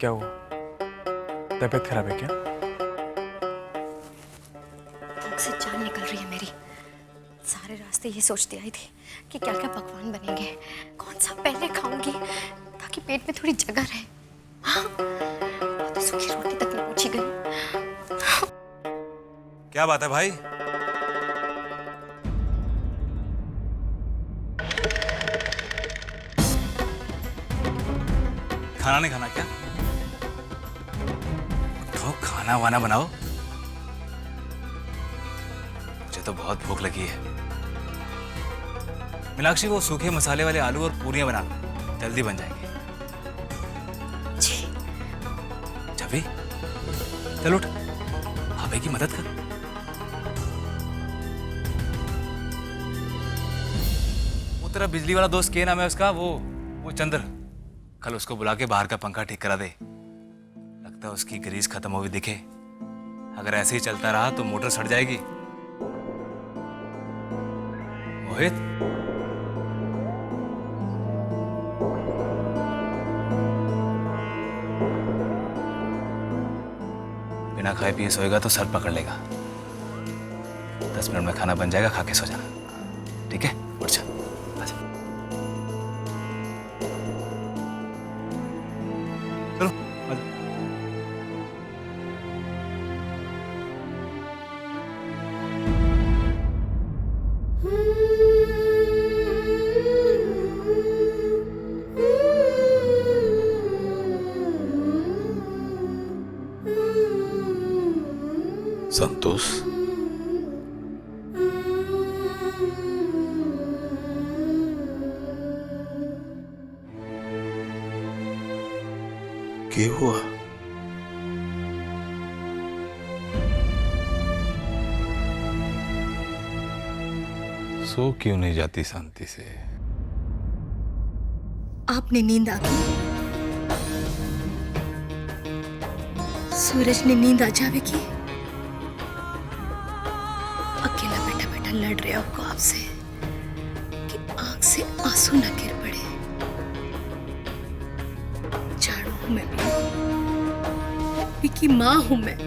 क्या हुआ? तबीयत खराब है क्या? भूख से जान निकल रही है मेरी। सारे रास्ते ये सोचती आई थी कि क्या क्या पकवान बनेंगे, कौन सा पहले खाऊंगी ताकि पेट में थोड़ी जगह रहे। हाँ, तो सूखी रोटी तक नहीं पूछी गई। क्या बात है भाई? खाना नहीं खाना क्या? तो खाना वाना बनाओ, मुझे तो बहुत भूख लगी है। मीनाक्षी, वो सूखे मसाले वाले आलू और पूरियां बना लो, जल्दी बन जाएंगे। जी। जबी, चल उठ, भाभी की मदद कर। वो तेरा बिजली वाला दोस्त क्या नाम है उसका, वो चंद्र, कल उसको बुला के बाहर का पंखा ठीक करा दे। लगता है उसकी ग्रीस खत्म हो गई दिखे। अगर ऐसे ही चलता रहा तो मोटर सड़ जाएगी। मोहित, बिना खाए पिए सोएगा तो सर पकड़ लेगा। 10 मिनट में खाना बन जाएगा, खा के सो जाना, ठीक है? उठ जा, आजा। चलो आजा। संतोष, क्या हुआ? सो क्यों नहीं जाती शांति से? आपने नींद आ गई? सूरज ने नींद आ जावेगी? अकेला बैठा बैठा लड़ रहा होगा आपसे कि आंख से आंसू न गिर पड़े। जाड़ू हूं मैं भी की माँ हूं मैं।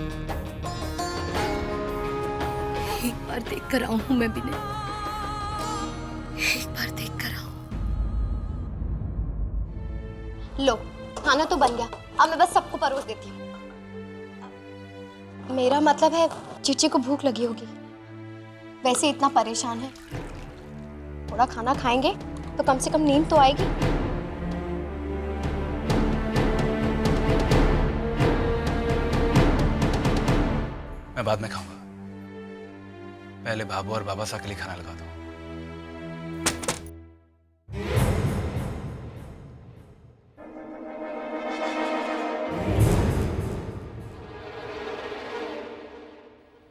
एक बार देख कर आऊं हूं मैं भी ने। एक बार देख कर आऊं। लो, खाना तो बन गया, अब मैं बस सबको परोस देती हूँ। मेरा मतलब है चीची को भूख लगी होगी, वैसे इतना परेशान है। थोड़ा खाना खाएंगे तो कम से कम नींद तो आएगी। मैं बाद में खाऊंगा, पहले बाबू और बाबा सा के लिए खाना लगा दो।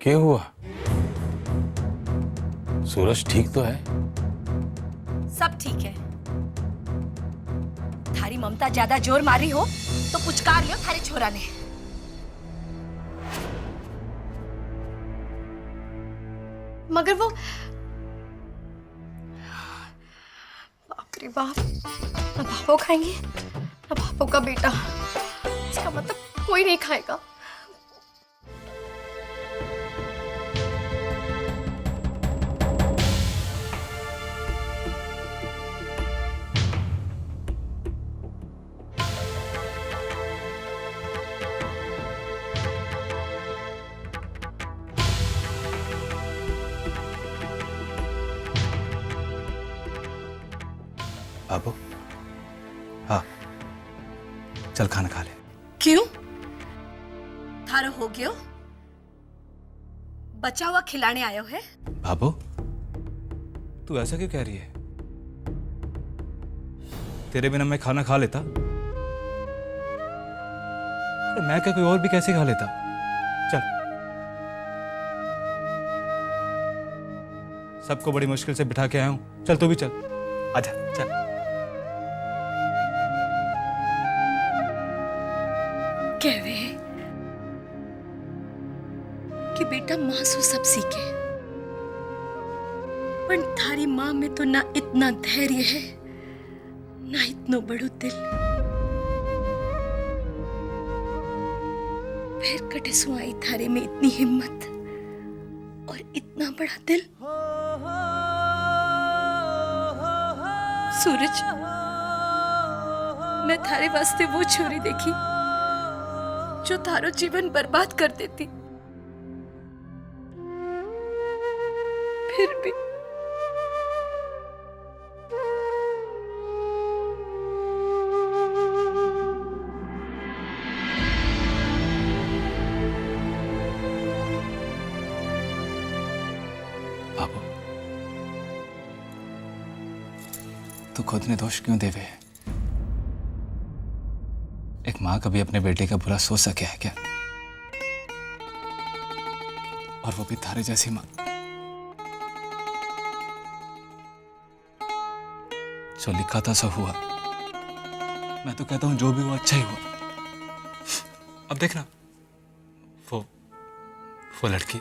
क्या हुआ? सूरज ठीक तो है? सब ठीक है। थारी ममता ज्यादा जोर मारी हो तो पुचकार लियो थारे छोरा ने। मगर वो बाप रे बाप, ना बापो खाएंगे ना बापो का बेटा। इसका मतलब कोई नहीं खाएगा। बाबू, हाँ, चल खाना खा ले। क्यों? थारो हो गयो? बचा हुआ खिलाने आयो है? बाबू, तू ऐसा क्यों कह रही है? तेरे बिना मैं खाना खा लेता। अरे मैं क्या, कोई और भी कैसे खा लेता? चल, सबको बड़ी मुश्किल से बिठा के आया हूं, चल तू भी चल, आजा चल। कहवे कि बेटा माँ सो सब सीखे, पर थारी माँ में तो ना इतना धैर्य है ना इतनो बड़ो दिल। फिर कटे आई थारे में इतनी हिम्मत और इतना बड़ा दिल। सूरज, मैं थारे वास्ते वो छोरी देखी जो थारो जीवन बर्बाद कर देती, फिर भी बाबू, तू खुद ने दोष क्यों देवे? एक माँ कभी अपने बेटे का बुरा सोच सके है क्या? और वो भी थारे जैसी माँ जो लिखा था सब हुआ। मैं तो कहता हूं जो भी हुआ अच्छा ही हुआ। अब देखना, वो लड़की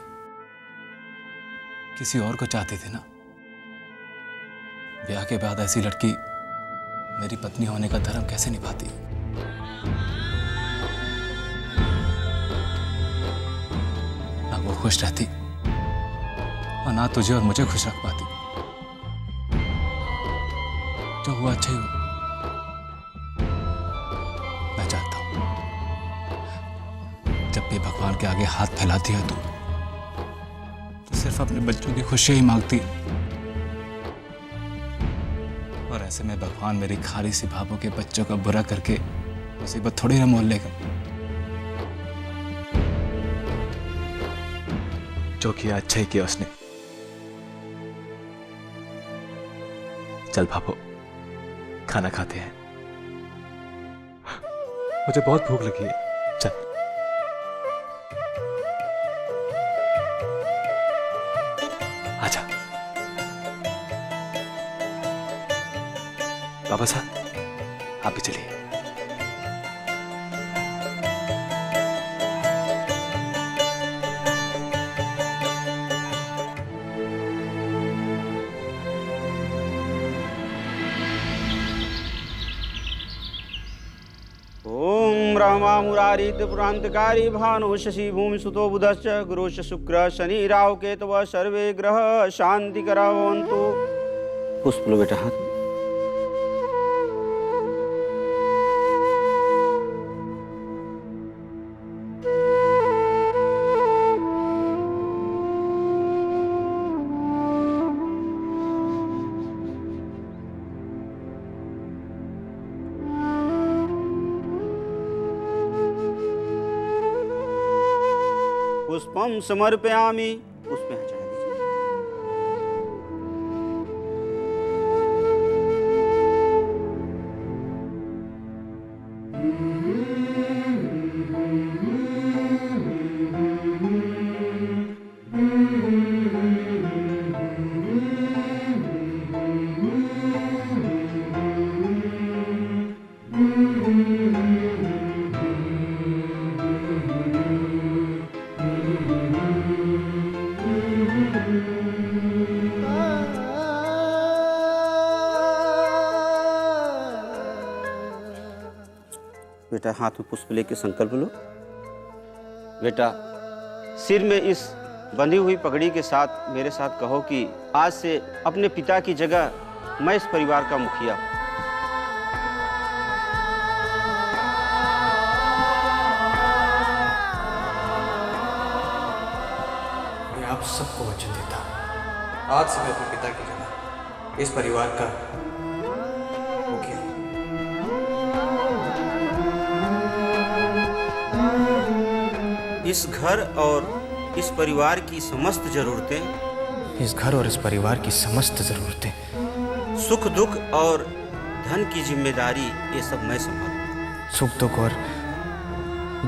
किसी और को चाहती थी ना। ब्याह के बाद ऐसी लड़की मेरी पत्नी होने का धर्म कैसे निभाती? ना वो खुश रहती और ना तुझे और मुझे खुश रख पाती। जो हुआ अच्छा ही हुआ। मैं चाहता हूं जब भी भगवान के आगे हाथ फैलाती है तो सिर्फ अपने बच्चों की खुशी ही मांगती। और ऐसे में भगवान मेरी खारी सी भाभों के बच्चों का बुरा करके मुसीबत थोड़ी ना मोल लेगा। जो किया अच्छा ही किया उसने। चल भाभो, खाना खाते हैं। मुझे बहुत भूख लगी है। चल। आजा। बाबा साहब, आप भी चलिए। ब्रह्मा मुरारी त्रिपुरांतकारी भानु शशि भूमि सुतो बुधश्च गुरुश्च शुक्र शनि राहु केतव सर्वे ग्रह शांति भवन्तु। पुष्प लो बेटा हाथ में। पुष्पम समर्पयामि। पुष्प यहाँ चढ़ा दीजिए। बेटा हाथ में पुष्प लेके संकल्प लो। बेटा सिर में इस बंधी हुई पगड़ी के साथ मेरे साथ कहो कि आज से अपने पिता की जगह मैं इस परिवार का मुखिया हूं। मैं आप सबको वचन देता हूं, आज से मैं अपने पिता की जगह इस परिवार का मुखिया हूं। इस घर और इस परिवार की समस्त जरूरतें, इस घर और इस परिवार की समस्त जरूरतें, सुख दुख और धन की जिम्मेदारी, ये सब मैं संभालूंगा। सुख दुख और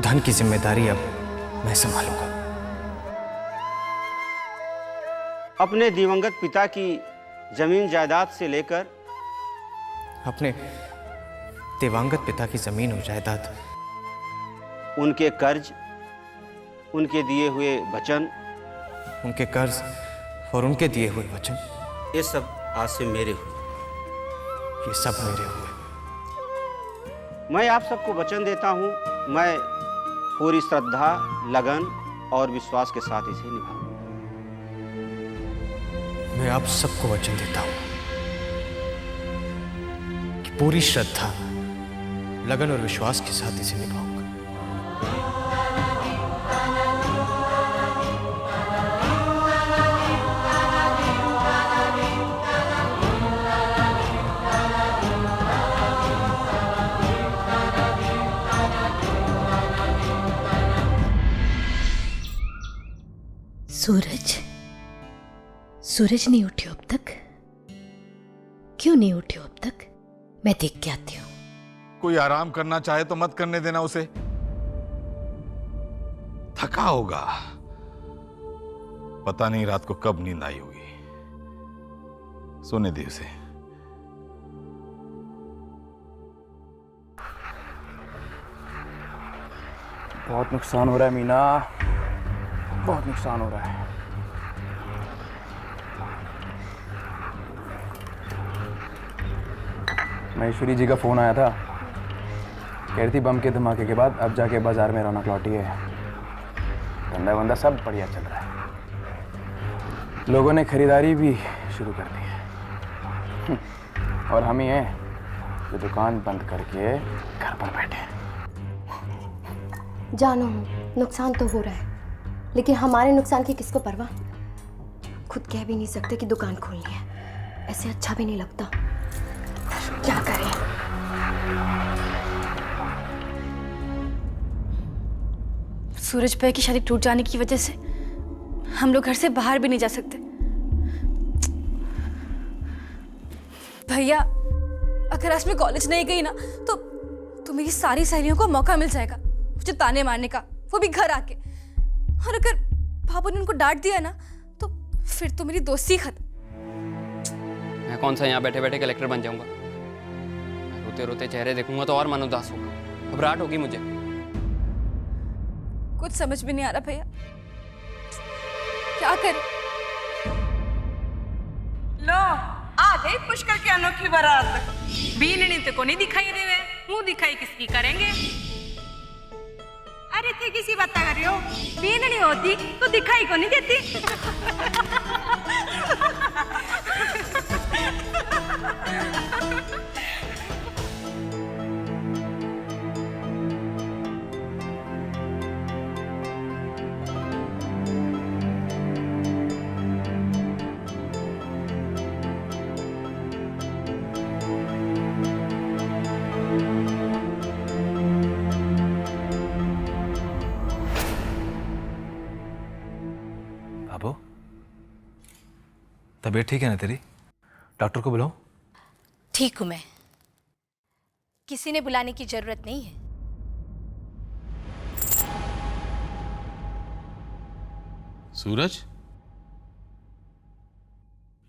धन की जिम्मेदारी अब मैं संभालूंगा। अपने दिवंगत पिता की जमीन जायदाद से लेकर अपने दिवंगत पिता की जमीन और जायदाद, उनके कर्ज, उनके दिए हुए वचन, उनके कर्ज और उनके दिए हुए वचन, ये सब आज से मेरे हुए। ये सब मेरे हुए। मैं आप सबको वचन देता हूं, मैं पूरी श्रद्धा, लगन और विश्वास के साथ इसे निभाऊंगा। मैं आप सबको वचन देता हूं कि पूरी श्रद्धा, लगन और विश्वास के साथ इसे निभाऊंगा। सूरज नहीं उठे अब तक? क्यों नहीं उठे अब तक? मैं देख के आती हूँ। कोई आराम करना चाहे तो मत करने देना उसे। थका होगा, पता नहीं रात को कब नींद आई होगी। सोने दे उसे। बहुत नुकसान हो रहा है मीना, बहुत नुकसान हो रहा है। महेश्वरी जी का फोन आया था, कह रही थी बम के धमाके के बाद अब जाके बाजार में रौनक लौटी है। धंधा वंदा सब बढ़िया चल रहा है, लोगों ने खरीदारी भी शुरू कर दी है। और हम ही हैं जो दुकान बंद करके घर पर बैठे हैं। जानो नुकसान तो हो रहा है, लेकिन हमारे नुकसान की किसको परवाह। खुद कह भी नहीं सकते कि दुकान खोलनी है, ऐसे अच्छा भी नहीं लगता। क्या करें? सूरज भाई की शादी टूट जाने की वजह से हम लोग घर से बाहर भी नहीं जा सकते। भैया, अगर आज मैं कॉलेज नहीं गई ना तो मेरी सारी सहेलियों को मौका मिल जाएगा मुझे ताने मारने का, वो भी घर आके। और अगर बाबू ने उनको डांट दिया ना तो फिर तो मेरी दोस्ती खत्म। मैं कौन सा यहाँ बैठे बैठे कलेक्टर बन जाऊंगा? रोते रोते चेहरे देखूंगा तो और मन उदास होगा, घबराहट होगी मुझे। कुछ समझ में नहीं आ रहा भैया, क्या करें? लो आ गई पुष्कर की अनोखी बारात। बीननी तो को नहीं दिखाई देवे, मुंह दिखाई किसकी करेंगे? अरे थे किसी बात कर रही हो, बीननी होती तो दिखाई को नहीं देती। बाबू, तबीयत ठीक है ना तेरी? डॉक्टर को बुलाऊं? ठीक हूं मैं, किसी ने बुलाने की जरूरत नहीं है। सूरज,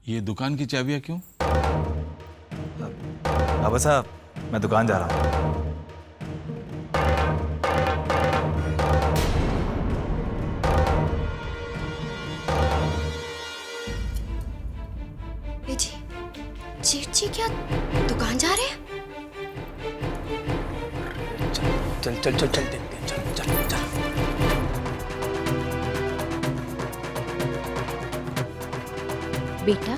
ये दुकान की चाबियां क्यों? बाबा साहब, मैं दुकान जा रहा हूँ। जीत जी क्या दुकान जा रहे हैं? चल चल चल चल देखते हैं, चल चल चल। बेटा,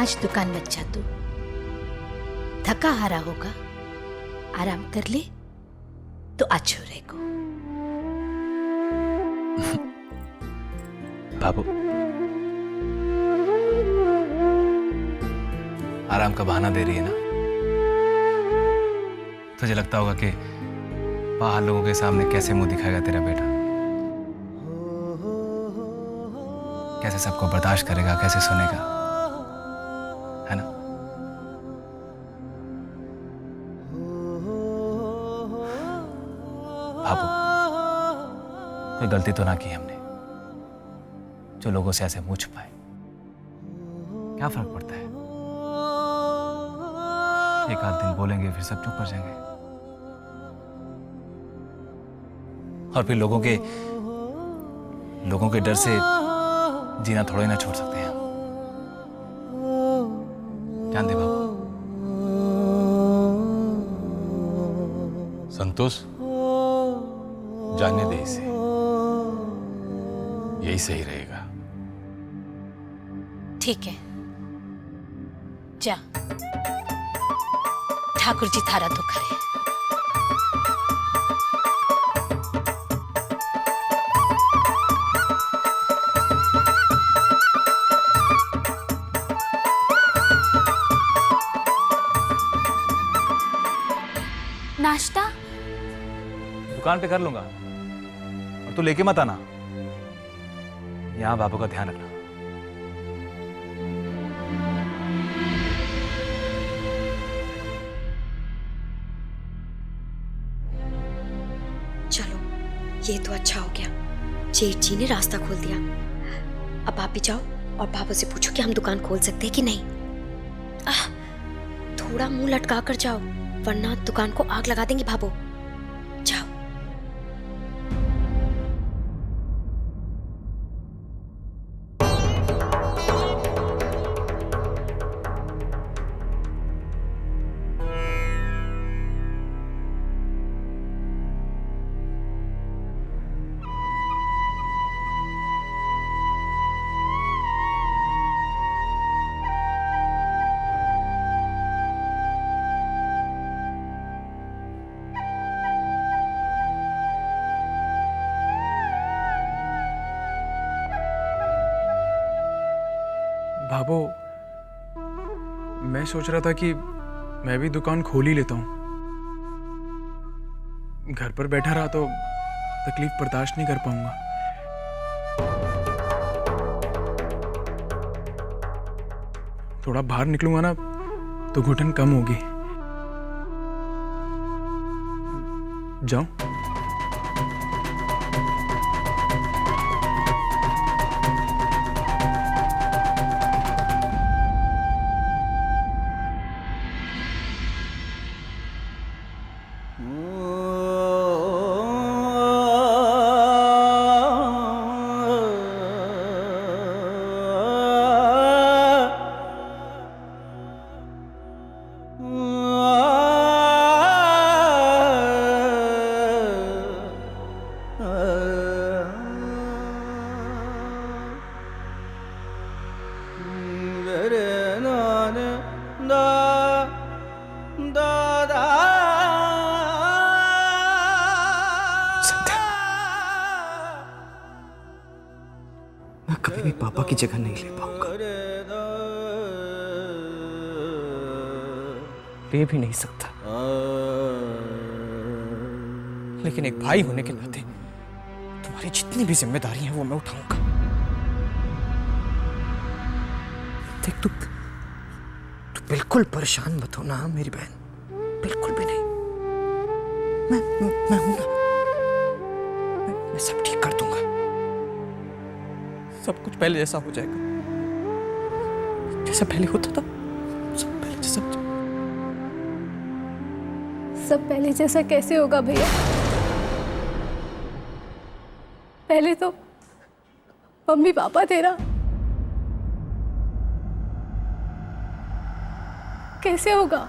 आज दुकान मत जा तू, थका हारा होगा, आराम कर ले तो अच्छो रहेगा। बाबू, आराम का बहाना दे रही है ना? तुझे लगता होगा कि बाहर लोगों के सामने कैसे मुंह दिखाएगा तेरा बेटा, कैसे सबको बर्दाश्त करेगा, कैसे सुनेगा, है ना? बाबू, कोई गलती तो ना की हमने जो लोगों से ऐसे मुंह छुपाए। क्या फर्क पड़ता है? एक आध दिन बोलेंगे, फिर सब चुप कर जाएंगे, और फिर लोगों के डर से जीना थोड़ा ही ना छोड़ सकते हैं हम। ध्यान दे बाबू। संतोष, जाने दे इसे, यही सही रहेगा। ठीक है, जा, ठाकुर जी थारा तो करे। नाश्ता दुकान पे कर लूंगा, और तू लेके मत आना, यहां बाबू का ध्यान रखना। चलो, ये तो अच्छा हो गया, जेठ जी ने रास्ता खोल दिया। अब आप भी जाओ और बाबा से पूछो कि हम दुकान खोल सकते हैं कि नहीं। थोड़ा मुंह लटका कर जाओ, वरना दुकान को आग लगा देंगे भाबो। जाओ। भाबो, मैं सोच रहा था कि मैं भी दुकान खोल ही लेता हूँ। घर पर बैठा रहा तो तकलीफ बर्दाश्त नहीं कर पाऊंगा। थोड़ा बाहर निकलूंगा ना तो घुटन कम होगी। जाऊं? मैं कभी भी पापा की जगह नहीं ले पाऊंगा, ले भी नहीं सकता, लेकिन एक भाई होने के नाते तुम्हारी जितनी भी जिम्मेदारी है वो मैं उठाऊंगा। देख, तू बिल्कुल परेशान मत हो ना मेरी बहन, बिल्कुल भी नहीं। मैं हूं ना, मैं सब ठीक कर दूंगा। सब कुछ पहले जैसा हो जाएगा, जैसा पहले होता था, सब पहले जैसा। सब पहले जैसा कैसे होगा भैया? पहले तो मम्मी पापा तेरा, कैसे होगा?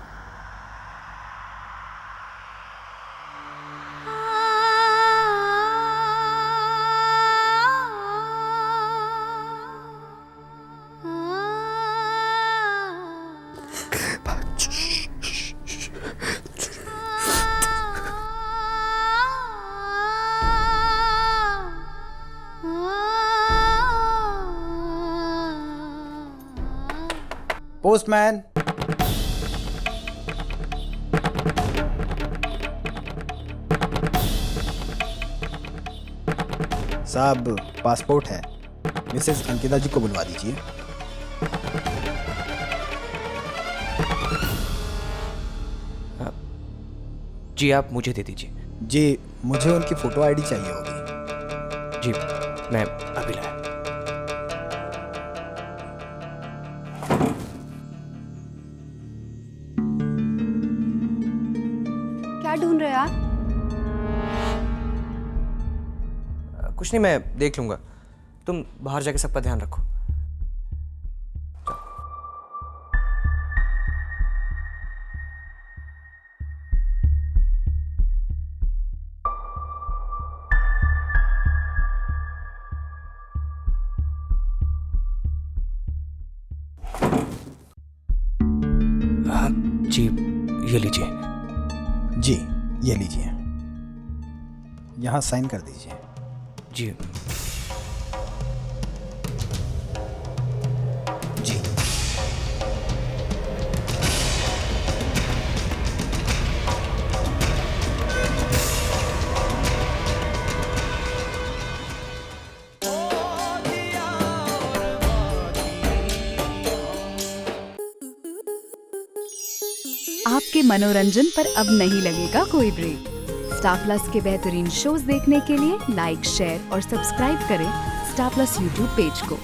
पोस्टमैन। साहब, पासपोर्ट है, मिसेस अंकिता जी को बुलवा दीजिए। जी आप मुझे दे दीजिए। जी, मुझे उनकी फोटो आईडी चाहिए होगी। जी मैं अभी लाया। क्या ढूंढ रहे हो आप? कुछ नहीं, मैं देख लूंगा, तुम बाहर जाके सबका ध्यान रखो। जी ये लीजिए। जी ये लीजिए, यहाँ साइन कर दीजिए। जी जी आपके मनोरंजन पर अब नहीं लगेगा कोई ब्रेक। स्टार प्लस के बेहतरीन शोज देखने के लिए लाइक, शेयर और सब्सक्राइब करें स्टार प्लस यूट्यूब पेज को।